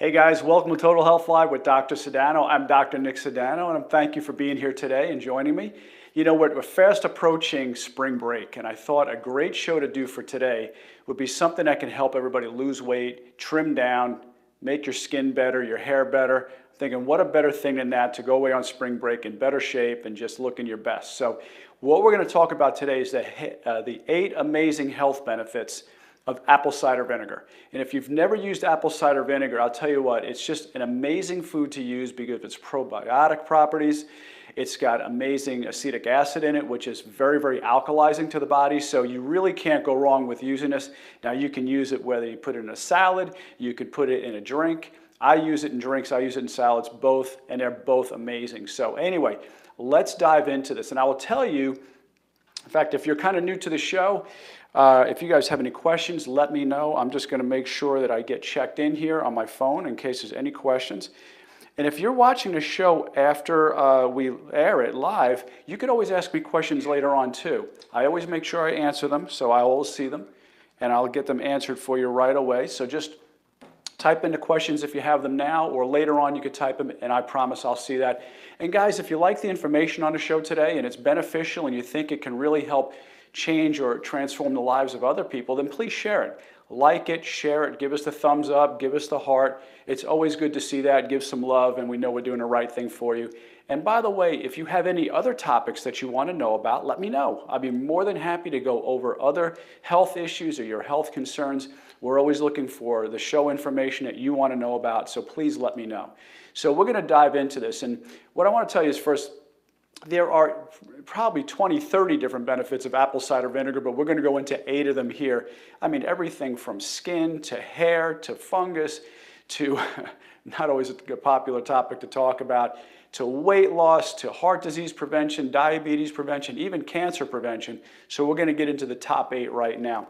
Hey guys, welcome to Total Health Live with Dr. Sedano. I'm Dr. Nick Sedano, and thank you for being here today and joining me. You know, we're fast approaching spring break, and I thought a great show to do for today would be something that can help everybody lose weight, trim down, make your skin better, your hair better. I'm thinking, what a better thing than that to go away on spring break in better shape and just looking your best. So what we're going to talk about today is the 8 amazing health benefits of apple cider vinegar. And if you've never used apple cider vinegar, I'll tell you what, it's just an amazing food to use because of its probiotic properties. It's got amazing acetic acid in it, which is very, very alkalizing to the body. So you really can't go wrong with using this. Now you can use it whether you put it in a salad, you could put it in a drink. I use it in drinks, I use it in salads, both, and they're both amazing. So anyway, let's dive into this. And I will tell you, in fact, if you're kind of new to the show, if you guys have any questions, let me know. I'm just going to make sure that I get checked in here on my phone in case there's any questions. And if you're watching the show after we air it live, you can always ask me questions later on too. I always make sure I answer them, so I always see them, and I'll get them answered for you right away. So just type in the questions if you have them now, or later on you could type them, and I promise I'll see that. And guys, if you like the information on the show today and it's beneficial and you think it can really help change or transform the lives of other people, then please share it. Like it, share it, give us the thumbs up, give us the heart. It's always good to see that, give some love, and we know we're doing the right thing for you. And by the way, if you have any other topics that you want to know about, let me know. I'd be more than happy to go over other health issues or your health concerns. We're always looking for the show information that you want to know about, so please let me know. So we're going to dive into this, and what I want to tell you is first, there are probably 20, 30 different benefits of apple cider vinegar, but we're going to go into 8 of them here. I mean, everything from skin to hair to fungus to, not always a popular topic to talk about, to weight loss, to heart disease prevention, diabetes prevention, even cancer prevention. So we're going to get into the top 8 right now.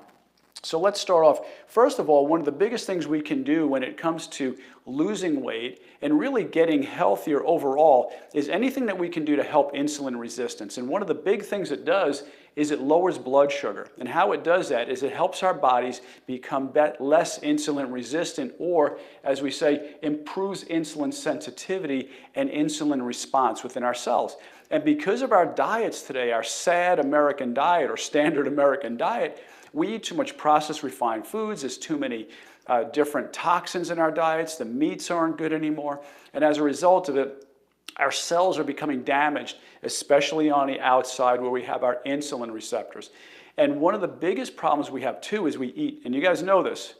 So let's start off. First of all, one of the biggest things we can do when it comes to losing weight and really getting healthier overall is anything that we can do to help insulin resistance. And one of the big things it does is it lowers blood sugar. And how it does that is it helps our bodies become less insulin resistant, or as we say, improves insulin sensitivity and insulin response within our cells. And because of our diets today, our sad American diet or standard American diet, we eat too much processed refined foods. There's too many different toxins in our diets. The meats aren't good anymore. And as a result of it, our cells are becoming damaged, especially on the outside where we have our insulin receptors. And one of the biggest problems we have too is we eat, and you guys know this.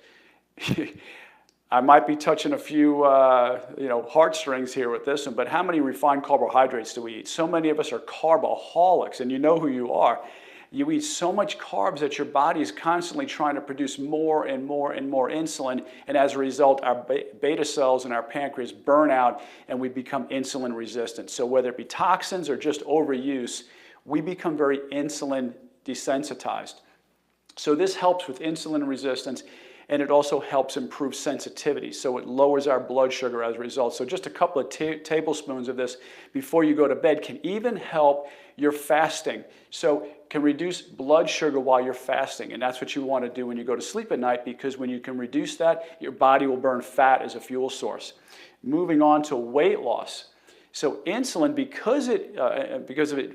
I might be touching a few heartstrings here with this one, but how many refined carbohydrates do we eat? So many of us are carboholics, and you know who you are. You eat so much carbs that your body is constantly trying to produce more and more and more insulin, and as a result, our beta cells in our pancreas burn out and we become insulin resistant. So whether it be toxins or just overuse, we become very insulin desensitized. So this helps with insulin resistance, and it also helps improve sensitivity. So it lowers our blood sugar as a result. So just a couple of tablespoons of this before you go to bed can even help your fasting. So can reduce blood sugar while you're fasting. And that's what you want to do when you go to sleep at night, because when you can reduce that, your body will burn fat as a fuel source. Moving on to weight loss. So insulin, because it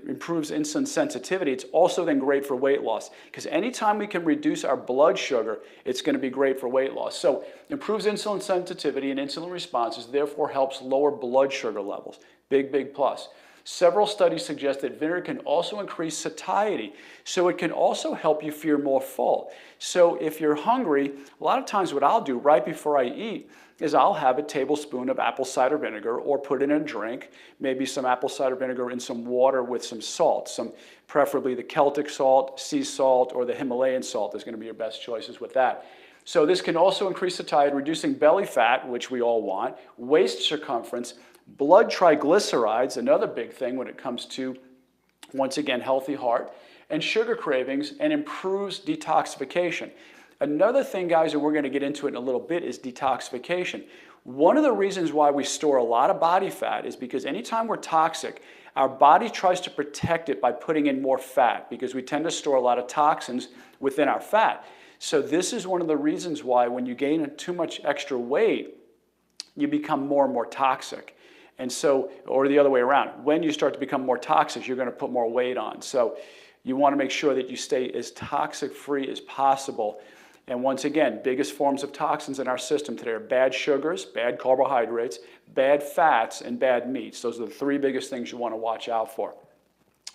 improves insulin sensitivity, it's also then great for weight loss. Because anytime we can reduce our blood sugar, it's going to be great for weight loss. So improves insulin sensitivity and insulin responses, therefore helps lower blood sugar levels. Big, big plus. Several studies suggest that vinegar can also increase satiety, so it can also help you feel more full. So if you're hungry, a lot of times what I'll do right before I eat is I'll have a tablespoon of apple cider vinegar or put in a drink, maybe some apple cider vinegar in some water with some salt, preferably the Celtic salt, sea salt, or the Himalayan salt is going to be your best choices with that. So this can also increase satiety, reducing belly fat, which we all want, waist circumference, blood triglycerides, another big thing when it comes to, once again, healthy heart, and sugar cravings, and improves detoxification. Another thing, guys, and we're going to get into it in a little bit, is detoxification. One of the reasons why we store a lot of body fat is because anytime we're toxic, our body tries to protect it by putting in more fat, because we tend to store a lot of toxins within our fat. So this is one of the reasons why when you gain too much extra weight, you become more and more toxic. And so, or the other way around, when you start to become more toxic, you're going to put more weight on. So you want to make sure that you stay as toxic free as possible. And once again, biggest forms of toxins in our system today are bad sugars, bad carbohydrates, bad fats, and bad meats. Those are the three biggest things you want to watch out for.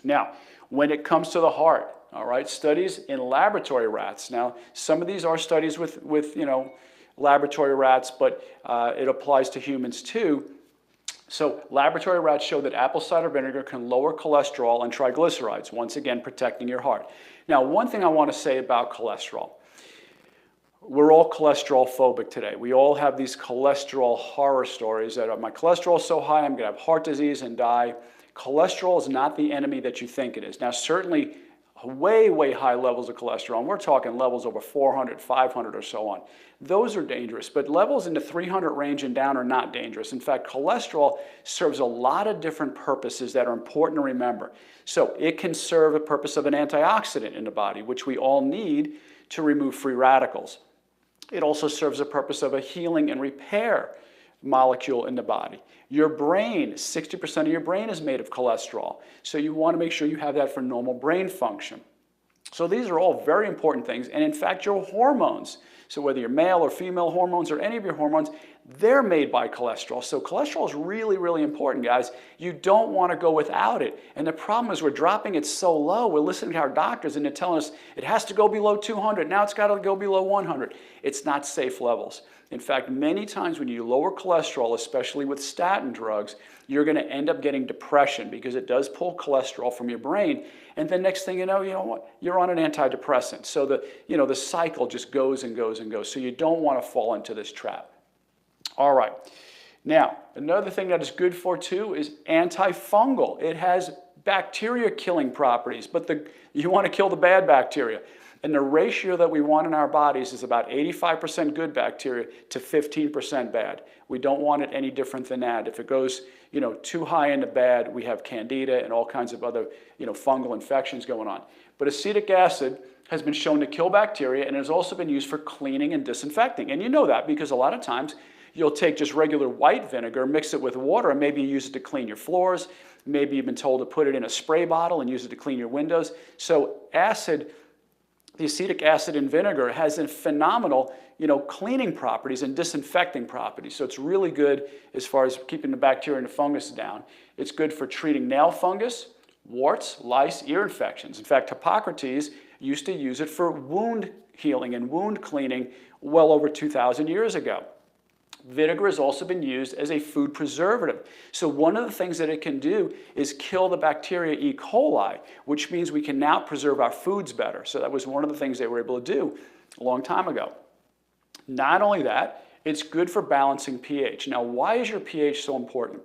Now, when it comes to the heart, all right, studies in laboratory rats. Now, some of these are studies with laboratory rats, but it applies to humans too. So laboratory rats show that apple cider vinegar can lower cholesterol and triglycerides, once again protecting your heart. Now, one thing I want to say about cholesterol. We're all cholesterol phobic today. We all have these cholesterol horror stories that my cholesterol is so high, I'm going to have heart disease and die. Cholesterol is not the enemy that you think it is. Now, certainly way, way high levels of cholesterol, and we're talking levels over 400, 500 or so on. Those are dangerous, but levels in the 300 range and down are not dangerous. In fact, cholesterol serves a lot of different purposes that are important to remember. So it can serve a purpose of an antioxidant in the body, which we all need to remove free radicals. It also serves a purpose of a healing and repair molecule in the body. Your brain, 60% of your brain is made of cholesterol. So you want to make sure you have that for normal brain function. So these are all very important things. And in fact, your hormones, so whether you're male or female hormones or any of your hormones, they're made by cholesterol. So cholesterol is really, really important, guys. You don't want to go without it. And the problem is we're dropping it so low. We're listening to our doctors and they're telling us it has to go below 200. Now it's got to go below 100. It's not safe levels. In fact, many times when you lower cholesterol, especially with statin drugs, you're going to end up getting depression because it does pull cholesterol from your brain. And then next thing you know what? You're on an antidepressant. So the cycle just goes and goes and goes. So you don't want to fall into this trap. All right. Now, another thing that is good for too is antifungal. It has bacteria killing properties, but you want to kill the bad bacteria. And the ratio that we want in our bodies is about 85% good bacteria to 15% bad. We don't want it any different than that. If it goes, too high into bad, we have candida and all kinds of other, fungal infections going on. But acetic acid has been shown to kill bacteria and has also been used for cleaning and disinfecting. And you know that because a lot of times you'll take just regular white vinegar, mix it with water, and maybe use it to clean your floors. Maybe you've been told to put it in a spray bottle and use it to clean your windows. So the acetic acid in vinegar has a phenomenal, cleaning properties and disinfecting properties. So it's really good as far as keeping the bacteria and the fungus down. It's good for treating nail fungus, warts, lice, ear infections. In fact, Hippocrates used to use it for wound healing and wound cleaning well over 2,000 years ago. Vinegar has also been used as a food preservative. So one of the things that it can do is kill the bacteria E. coli, which means we can now preserve our foods better. So that was one of the things they were able to do a long time ago. Not only that, it's good for balancing pH. Now, why is your pH so important?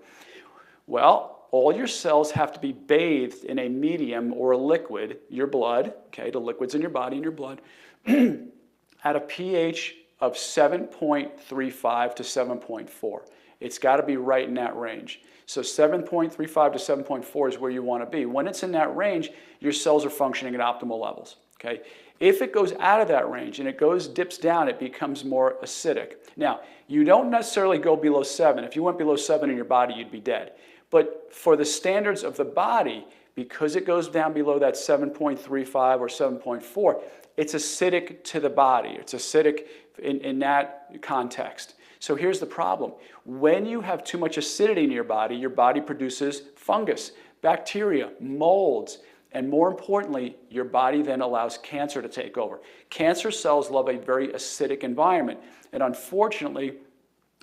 Well, all your cells have to be bathed in a medium or a liquid, your blood, okay, the liquids in your body and your blood, at a pH of 7.35 to 7.4. It's got to be right in that range. So 7.35 to 7.4 is where you want to be. When it's in that range, your cells are functioning at optimal levels. Okay? If it goes out of that range and dips down, it becomes more acidic. Now, you don't necessarily go below 7. If you went below 7 in your body, you'd be dead. But for the standards of the body, because it goes down below that 7.35 or 7.4, it's acidic to the body. It's acidic in that context. So here's the problem. When you have too much acidity in your body produces fungus, bacteria, molds, and more importantly, your body then allows cancer to take over. Cancer cells love a very acidic environment. And unfortunately,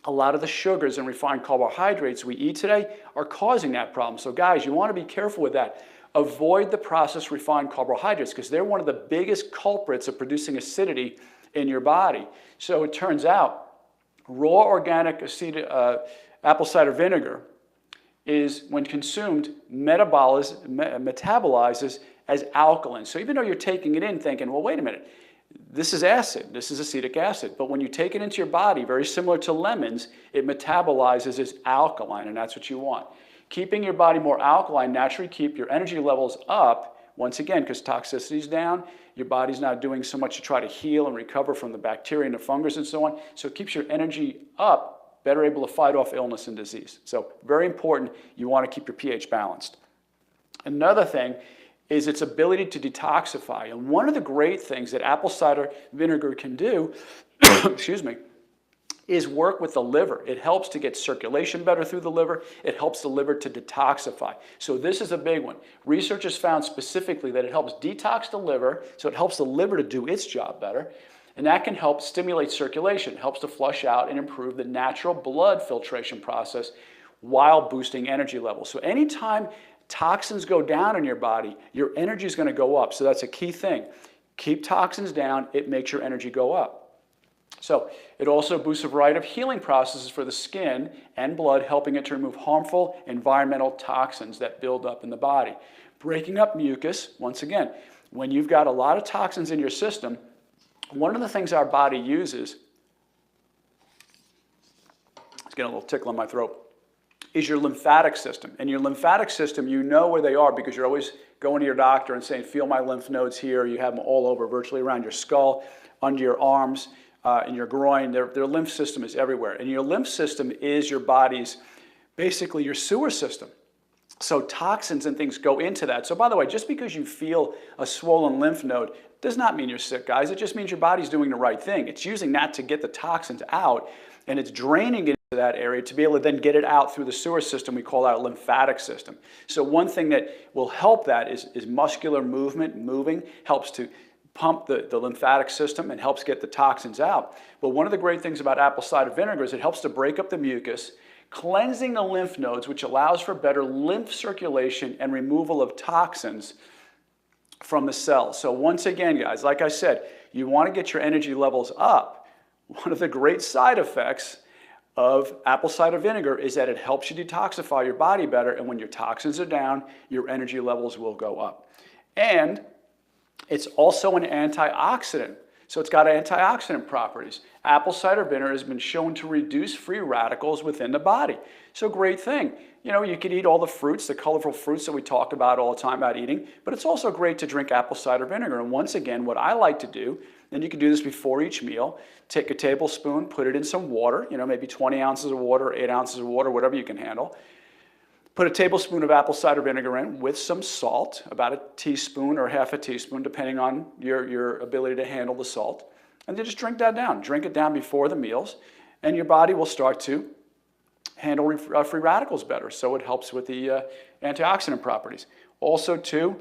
a lot of the sugars and refined carbohydrates we eat today are causing that problem. So guys, you want to be careful with that. Avoid the processed refined carbohydrates because they're one of the biggest culprits of producing acidity in your body. So it turns out raw organic apple cider vinegar is, when consumed, metabolizes as alkaline. So even though you're taking it in thinking, well, wait a minute, this is acid, this is acetic acid. But when you take it into your body, very similar to lemons, it metabolizes as alkaline, and that's what you want. Keeping your body more alkaline naturally keep your energy levels up, once again, because toxicity is down, your body's not doing so much to try to heal and recover from the bacteria and the fungus and so on. So it keeps your energy up better able to fight off illness and disease. So very important, you want to keep your pH balanced. Another thing is its ability to detoxify. And one of the great things that apple cider vinegar can do, excuse me, is work with the liver. It helps to get circulation better through the liver. It helps the liver to detoxify. So this is a big one. Research has found specifically that it helps detox the liver, so it helps the liver to do its job better. And that can help stimulate circulation, helps to flush out and improve the natural blood filtration process while boosting energy levels. So anytime toxins go down in your body, your energy is going to go up. So that's a key thing. Keep toxins down, it makes your energy go up. So it also boosts a variety of healing processes for the skin and blood, helping it to remove harmful environmental toxins that build up in the body. Breaking up mucus, once again, when you've got a lot of toxins in your system, one of the things our body uses, it's getting a little tickle in my throat, is your lymphatic system. And your lymphatic system, you know where they are because you're always going to your doctor and saying, feel my lymph nodes here. You have them all over, virtually around your skull, under your arms, in your groin. Their lymph system is everywhere. And your lymph system is your body's, basically your sewer system. So toxins and things go into that. So by the way, just because you feel a swollen lymph node does not mean you're sick, guys. It just means your body's doing the right thing. It's using that to get the toxins out, and it's draining it into that area to be able to then get it out through the sewer system. We call that lymphatic system. So one thing that will help that is muscular movement. Moving helps to pump the lymphatic system and helps get the toxins out. But one of the great things about apple cider vinegar is it helps to break up the mucus, cleansing the lymph nodes, which allows for better lymph circulation and removal of toxins from the cells. So once again, guys, like I said, you want to get your energy levels up. One of the great side effects of apple cider vinegar is that it helps you detoxify your body better, and when your toxins are down, your energy levels will go up. And it's also an antioxidant. So it's got antioxidant properties. Apple cider vinegar has been shown to reduce free radicals within the body. So great thing. You know, you could eat all the fruits, the colorful fruits that we talk about all the time about eating, but it's also great to drink apple cider vinegar. And once again, what I like to do, and you can do this before each meal, take a tablespoon, put it in some water, you know, maybe 20 ounces of water, 8 ounces of water, whatever you can handle. Put a tablespoon of apple cider vinegar in with some salt, about a teaspoon or half a teaspoon, depending on your ability to handle the salt. And then just drink that down. Drink it down before the meals, and your body will start to handle free radicals better. So it helps with the antioxidant properties. Also, too,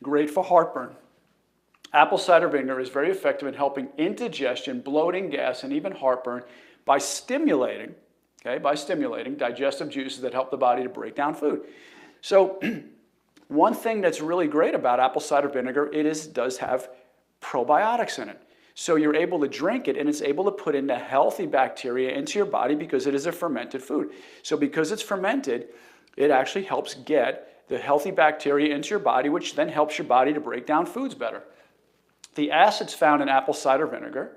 great for heartburn. Apple cider vinegar is very effective in helping indigestion, bloating, gas, and even heartburn by stimulating digestive juices that help the body to break down food. So one thing that's really great about apple cider vinegar, it does have probiotics in it. So you're able to drink it, and it's able to put in the healthy bacteria into your body because it is a fermented food. So because it's fermented, it actually helps get the healthy bacteria into your body, which then helps your body to break down foods better. The acids found in apple cider vinegar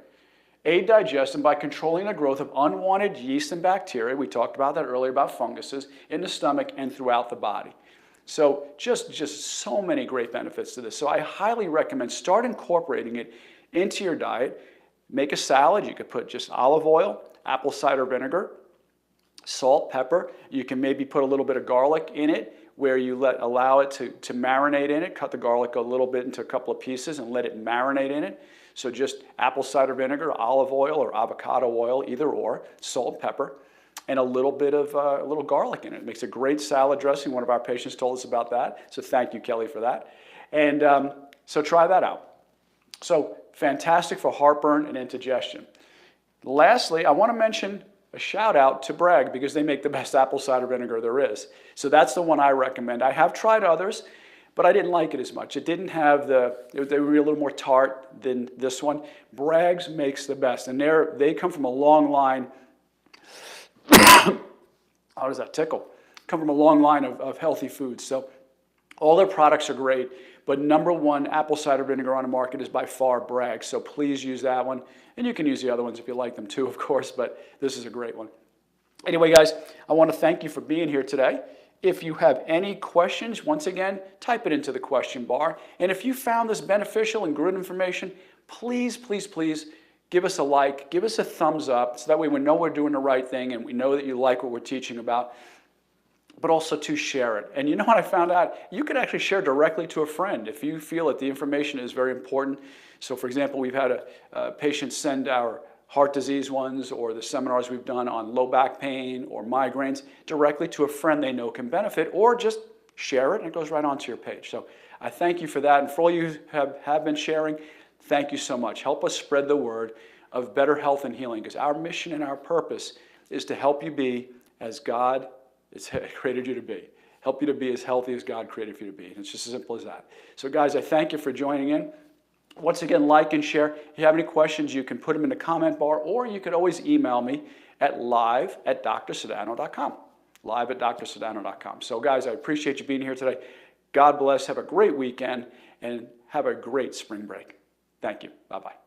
aid digestion by controlling the growth of unwanted yeast and bacteria. We talked about that earlier about funguses in the stomach and throughout the body. So just so many great benefits to this. So I highly recommend start incorporating it into your diet. Make a salad. You could put just olive oil, apple cider vinegar, salt, pepper. You can maybe put a little bit of garlic in it where you allow it to marinate in it. Cut the garlic a little bit into a couple of pieces and let it marinate in it. So just apple cider vinegar, olive oil, or avocado oil, either or, salt, pepper, and a little bit of a little garlic in it. It makes a great salad dressing. One of our patients told us about that. So thank you, Kelly, for that. And so try that out. So fantastic for heartburn and indigestion. Lastly, I want to mention a shout out to Bragg because they make the best apple cider vinegar there is. So that's the one I recommend. I have tried others, but I didn't like it as much. It didn't have they were a little more tart than this one. Bragg's makes the best, and they come from a long line. How does that tickle? Come from a long line of healthy foods. So all their products are great, but number one apple cider vinegar on the market is by far Bragg. So please use that one, and you can use the other ones if you like them too, of course, but this is a great one. Anyway, guys, I want to thank you for being here today. If you have any questions, once again, type it into the question bar. And if you found this beneficial and good information, please, please, please give us a like, give us a thumbs up, so that way we know we're doing the right thing and we know that you like what we're teaching about, but also to share it. And you know what I found out? You can actually share directly to a friend if you feel that the information is very important. So for example, we've had a patient send our heart disease ones or the seminars we've done on low back pain or migraines directly to a friend they know can benefit, or just share it and it goes right onto your page. So I thank you for that. And for all you who have been sharing, thank you so much. Help us spread the word of better health and healing, because our mission and our purpose is to help you be as God has created you to be. Help you to be as healthy as God created for you to be. And it's just as simple as that. So guys, I thank you for joining in. Once again, like and share. If you have any questions, you can put them in the comment bar, or you could always email me at live@drsedano.com. live@drsedano.com. So guys, I appreciate you being here today. God bless. Have a great weekend and have a great spring break. Thank you. Bye-bye.